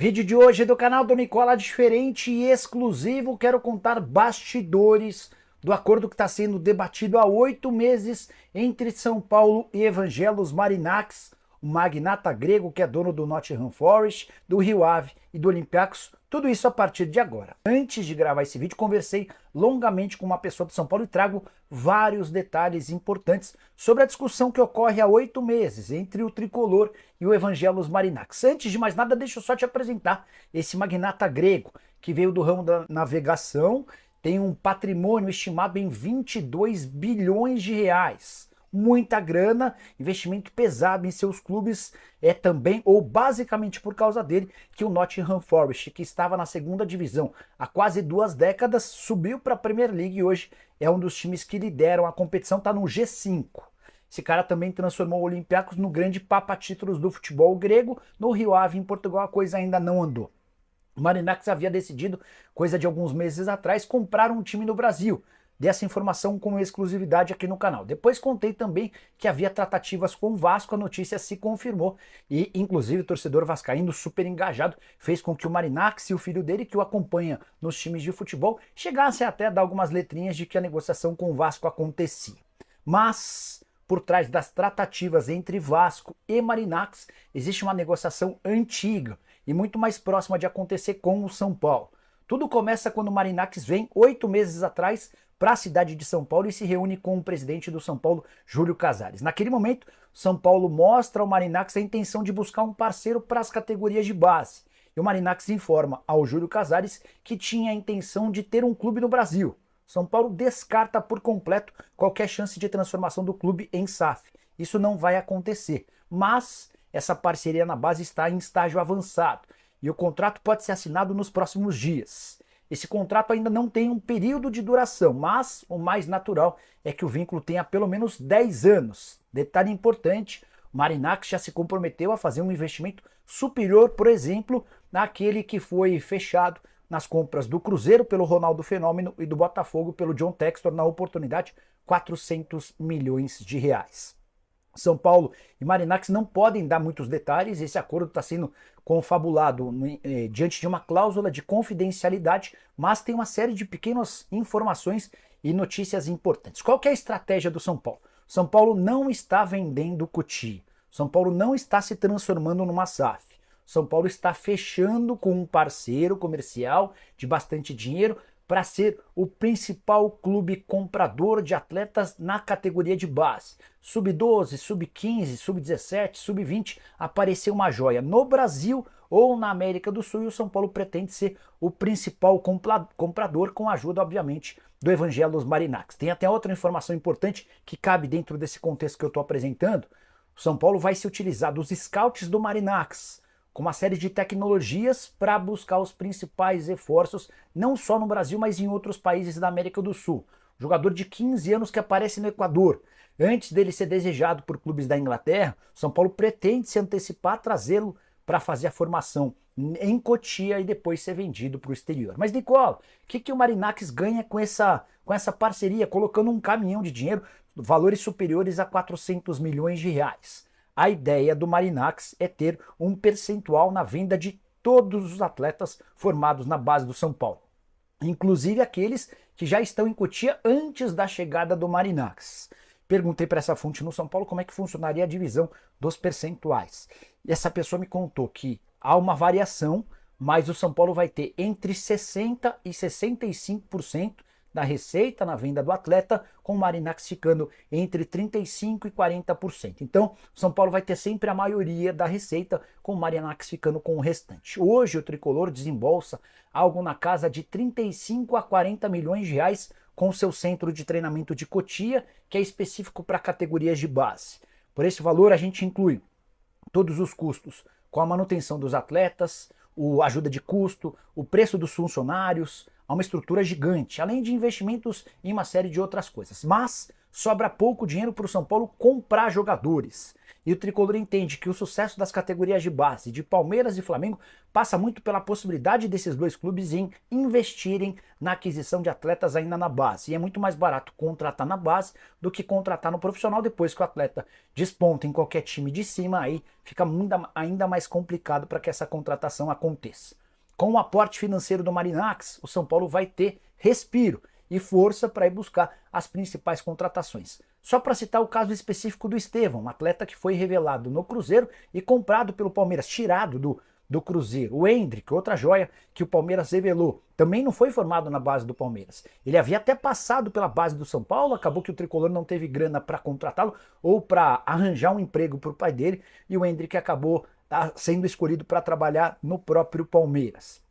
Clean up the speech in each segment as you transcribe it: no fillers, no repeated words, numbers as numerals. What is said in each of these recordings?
Vídeo de hoje do canal do Nicola diferente e exclusivo. Quero contar bastidores do acordo que está sendo debatido há 8 meses entre São Paulo e Evangelos Marinax, o magnata grego que é dono do Nottingham Forest, do Rio Ave e do Olympiacos. Tudo isso a partir de agora. Antes de gravar esse vídeo, conversei longamente com uma pessoa de São Paulo e trago vários detalhes importantes sobre a discussão que ocorre há 8 meses entre o Tricolor e o Evangelos Marinax. Antes de mais nada, deixa eu só te apresentar esse magnata grego que veio do ramo da navegação, tem um patrimônio estimado em 22 bilhões de reais. Muita grana, investimento pesado em seus clubes, é também, ou basicamente por causa dele, que o Nottingham Forest, que estava na segunda divisão há quase 2 décadas, subiu para a Premier League e hoje é um dos times que lideram a competição, está no G5. Esse cara também transformou o Olympiacos no grande papa-títulos do futebol grego. No Rio Ave, em Portugal, a coisa ainda não andou. O Marinax havia decidido, coisa de alguns meses atrás, comprar um time no Brasil. Dei essa informação com exclusividade aqui no canal. Depois contei também que havia tratativas com o Vasco, a notícia se confirmou e inclusive o torcedor vascaíno super engajado fez com que o Marinax e o filho dele, que o acompanha nos times de futebol, chegassem até a dar algumas letrinhas de que a negociação com o Vasco acontecia. Mas por trás das tratativas entre Vasco e Marinax existe uma negociação antiga e muito mais próxima de acontecer com o São Paulo. Tudo começa quando o Marinax vem 8 meses atrás para a cidade de São Paulo e se reúne com o presidente do São Paulo, Júlio Casares. Naquele momento, São Paulo mostra ao Marinax a intenção de buscar um parceiro para as categorias de base. E o Marinax informa ao Júlio Casares que tinha a intenção de ter um clube no Brasil. São Paulo descarta por completo qualquer chance de transformação do clube em SAF. Isso não vai acontecer, mas essa parceria na base está em estágio avançado e o contrato pode ser assinado nos próximos dias. Esse contrato ainda não tem um período de duração, mas o mais natural é que o vínculo tenha pelo menos 10 anos. Detalhe importante, o Marinax já se comprometeu a fazer um investimento superior, por exemplo, naquele que foi fechado nas compras do Cruzeiro pelo Ronaldo Fenômeno e do Botafogo pelo John Textor, na oportunidade, 400 milhões de reais. São Paulo e Marinax não podem dar muitos detalhes, esse acordo está sendo confabulado diante de uma cláusula de confidencialidade, mas tem uma série de pequenas informações e notícias importantes. Qual que é a estratégia do São Paulo? São Paulo não está vendendo Cotia, São Paulo não está se transformando numa SAF, São Paulo está fechando com um parceiro comercial de bastante dinheiro para ser o principal clube comprador de atletas na categoria de base. Sub-12, sub-15, sub-17, sub-20, apareceu uma joia no Brasil ou na América do Sul e o São Paulo pretende ser o principal comprador com a ajuda, obviamente, do Evangelos Marinax. Tem até outra informação importante que cabe dentro desse contexto que eu estou apresentando. O São Paulo vai se utilizar dos scouts do Marinax, com uma série de tecnologias para buscar os principais reforços, não só no Brasil, mas em outros países da América do Sul. Jogador de 15 anos que aparece no Equador. Antes dele ser desejado por clubes da Inglaterra, São Paulo pretende se antecipar, trazê-lo para fazer a formação em Cotia e depois ser vendido para o exterior. Mas, Nicola, o que o Marinax ganha com essa parceria, colocando um caminhão de dinheiro, valores superiores a 400 milhões de reais? A ideia do Marinax é ter um percentual na venda de todos os atletas formados na base do São Paulo, inclusive aqueles que já estão em Cotia antes da chegada do Marinax. Perguntei para essa fonte no São Paulo como é que funcionaria a divisão dos percentuais. E essa pessoa me contou que há uma variação, mas o São Paulo vai ter entre 60% e 65% da receita na venda do atleta, com o Marinax ficando entre 35% e 40%. Então, o São Paulo vai ter sempre a maioria da receita, com o Marinax ficando com o restante. Hoje, o Tricolor desembolsa algo na casa de 35 a 40 milhões de reais com o seu centro de treinamento de Cotia, que é específico para categorias de base. Por esse valor, a gente inclui todos os custos, com a manutenção dos atletas, a ajuda de custo, o preço dos funcionários, há uma estrutura gigante, além de investimentos em uma série de outras coisas. Mas sobra pouco dinheiro para o São Paulo comprar jogadores. E o tricolor entende que o sucesso das categorias de base de Palmeiras e Flamengo passa muito pela possibilidade desses dois clubes em investirem na aquisição de atletas ainda na base. E é muito mais barato contratar na base do que contratar no profissional depois que o atleta desponta em qualquer time de cima, aí fica ainda mais complicado para que essa contratação aconteça. Com o aporte financeiro do Marinacks, o São Paulo vai ter respiro e força para ir buscar as principais contratações. Só para citar o caso específico do Estevão, um atleta que foi revelado no Cruzeiro e comprado pelo Palmeiras, tirado do Cruzeiro. O Hendrick, outra joia que o Palmeiras revelou, também não foi formado na base do Palmeiras. Ele havia até passado pela base do São Paulo, acabou que o tricolor não teve grana para contratá-lo ou para arranjar um emprego para o pai dele, e o Hendrick acabou sendo escolhido para trabalhar no próprio Palmeiras.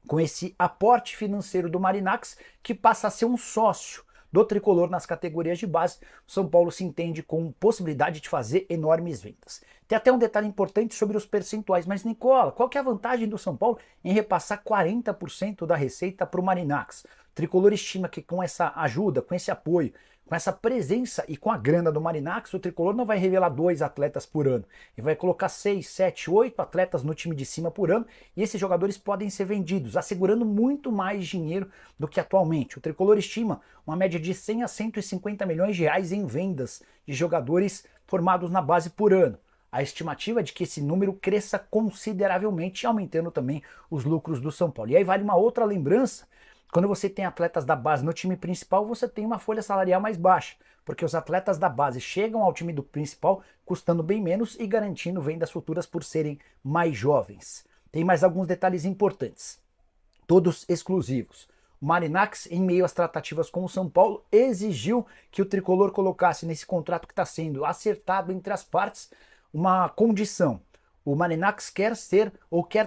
Com esse aporte financeiro do Marinacks, que passa a ser um sócio do tricolor nas categorias de base, o São Paulo se entende com possibilidade de fazer enormes vendas. Tem até um detalhe importante sobre os percentuais, mas Nicola, qual que é a vantagem do São Paulo em repassar 40% da receita para o Marinacks? O tricolor estima que com essa ajuda, com esse apoio, com essa presença e com a grana do Marinacks, o tricolor não vai revelar 2 atletas por ano. Ele vai colocar 6, 7, 8 atletas no time de cima por ano e esses jogadores podem ser vendidos, assegurando muito mais dinheiro do que atualmente. O tricolor estima uma média de 100 a 150 milhões de reais em vendas de jogadores formados na base por ano. A estimativa é de que esse número cresça consideravelmente, aumentando também os lucros do São Paulo. E aí vale uma outra lembrança. Quando você tem atletas da base no time principal, você tem uma folha salarial mais baixa, porque os atletas da base chegam ao time do principal custando bem menos e garantindo vendas futuras por serem mais jovens. Tem mais alguns detalhes importantes, todos exclusivos. O Marinacks, em meio às tratativas com o São Paulo, exigiu que o tricolor colocasse nesse contrato que está sendo acertado entre as partes uma condição. O Marinacks quer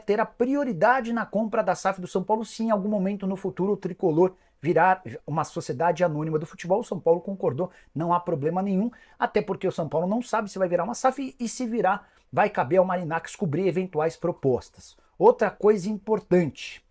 ter a prioridade na compra da SAF do São Paulo se em algum momento no futuro o tricolor virar uma sociedade anônima do futebol. O São Paulo concordou, não há problema nenhum, até porque o São Paulo não sabe se vai virar uma SAF e se virar, vai caber ao Marinacks cobrir eventuais propostas. Outra coisa importante,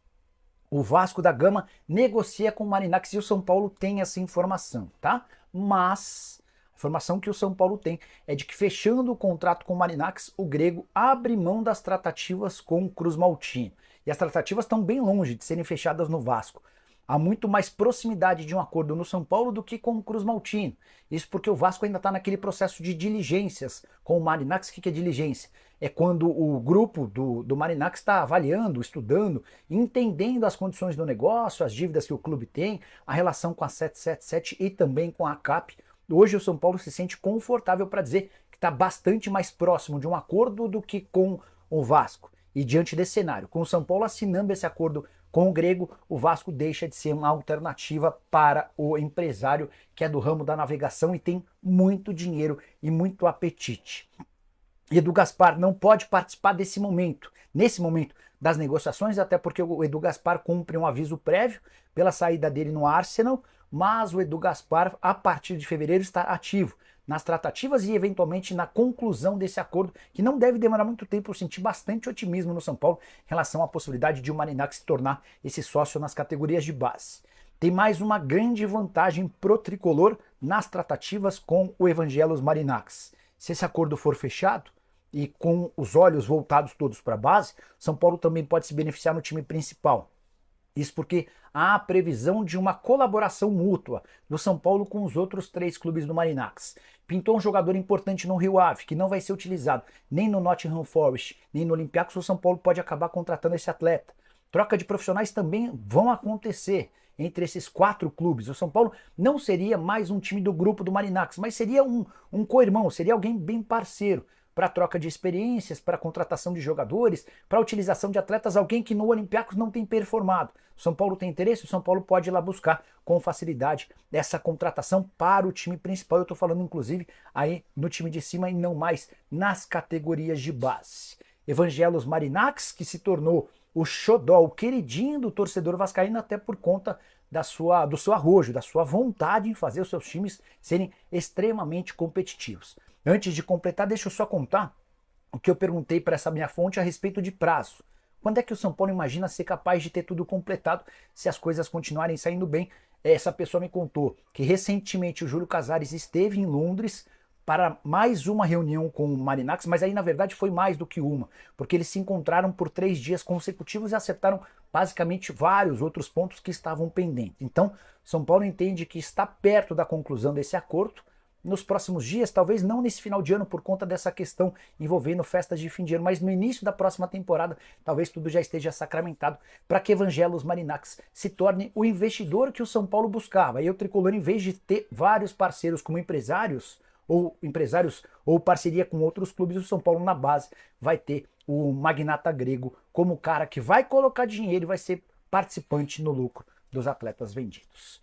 o Vasco da Gama negocia com o Marinacks e o São Paulo tem essa informação, tá? Mas a informação que o São Paulo tem é de que fechando o contrato com o Marinacks, o grego abre mão das tratativas com o Cruz Maltino. E as tratativas estão bem longe de serem fechadas no Vasco. Há muito mais proximidade de um acordo no São Paulo do que com o Cruz Maltino. Isso porque o Vasco ainda está naquele processo de diligências com o Marinacks. O que é diligência? É quando o grupo do Marinacks está avaliando, estudando, entendendo as condições do negócio, as dívidas que o clube tem, a relação com a 777 e também com a CAP. Hoje o São Paulo se sente confortável para dizer que está bastante mais próximo de um acordo do que com o Vasco. E diante desse cenário, com o São Paulo assinando esse acordo com o grego, o Vasco deixa de ser uma alternativa para o empresário que é do ramo da navegação e tem muito dinheiro e muito apetite. Edu Gaspar não pode participar desse momento, nesse momento das negociações, até porque o Edu Gaspar cumpre um aviso prévio pela saída dele no Arsenal, mas o Edu Gaspar, a partir de fevereiro, está ativo nas tratativas e eventualmente na conclusão desse acordo, que não deve demorar muito tempo. Eu senti bastante otimismo no São Paulo em relação à possibilidade de o Marinacks se tornar esse sócio nas categorias de base. Tem mais uma grande vantagem pro tricolor nas tratativas com o Evangelos Marinacks. Se esse acordo for fechado, e com os olhos voltados todos para a base, São Paulo também pode se beneficiar no time principal. Isso porque há a previsão de uma colaboração mútua do São Paulo com os outros 3 clubes do Marinacks. Pintou um jogador importante no Rio Ave, que não vai ser utilizado nem no Nottingham Forest, nem no Olympiacos. O São Paulo pode acabar contratando esse atleta. Troca de profissionais também vão acontecer entre esses 4 clubes. O São Paulo não seria mais um time do grupo do Marinacks, mas seria um co-irmão, seria alguém bem parceiro para troca de experiências, para contratação de jogadores, para utilização de atletas, alguém que no Olympiacos não tem performado. O São Paulo tem interesse, o São Paulo pode ir lá buscar com facilidade essa contratação para o time principal. Eu estou falando inclusive aí no time de cima e não mais nas categorias de base. Evangelos Marinacks, que se tornou o xodó, o queridinho do torcedor vascaíno, até por conta do seu arrojo, da sua vontade em fazer os seus times serem extremamente competitivos. Antes de completar, deixa eu só contar o que eu perguntei para essa minha fonte a respeito de prazo. Quando é que o São Paulo imagina ser capaz de ter tudo completado se as coisas continuarem saindo bem? essa pessoa me contou que recentemente o Júlio Casares esteve em Londres para mais uma reunião com o Marinacci, mas aí na verdade foi mais do que uma, porque eles se encontraram por 3 dias consecutivos e acertaram basicamente vários outros pontos que estavam pendentes. Então, São Paulo entende que está perto da conclusão desse acordo nos próximos dias, talvez não nesse final de ano por conta dessa questão envolvendo festas de fim de ano, mas no início da próxima temporada, talvez tudo já esteja sacramentado para que Evangelos Marinacci se torne o investidor que o São Paulo buscava. E o Tricolor, em vez de ter vários parceiros como empresários ou parceria com outros clubes, o São Paulo na base vai ter o magnata grego como o cara que vai colocar dinheiro e vai ser participante no lucro dos atletas vendidos.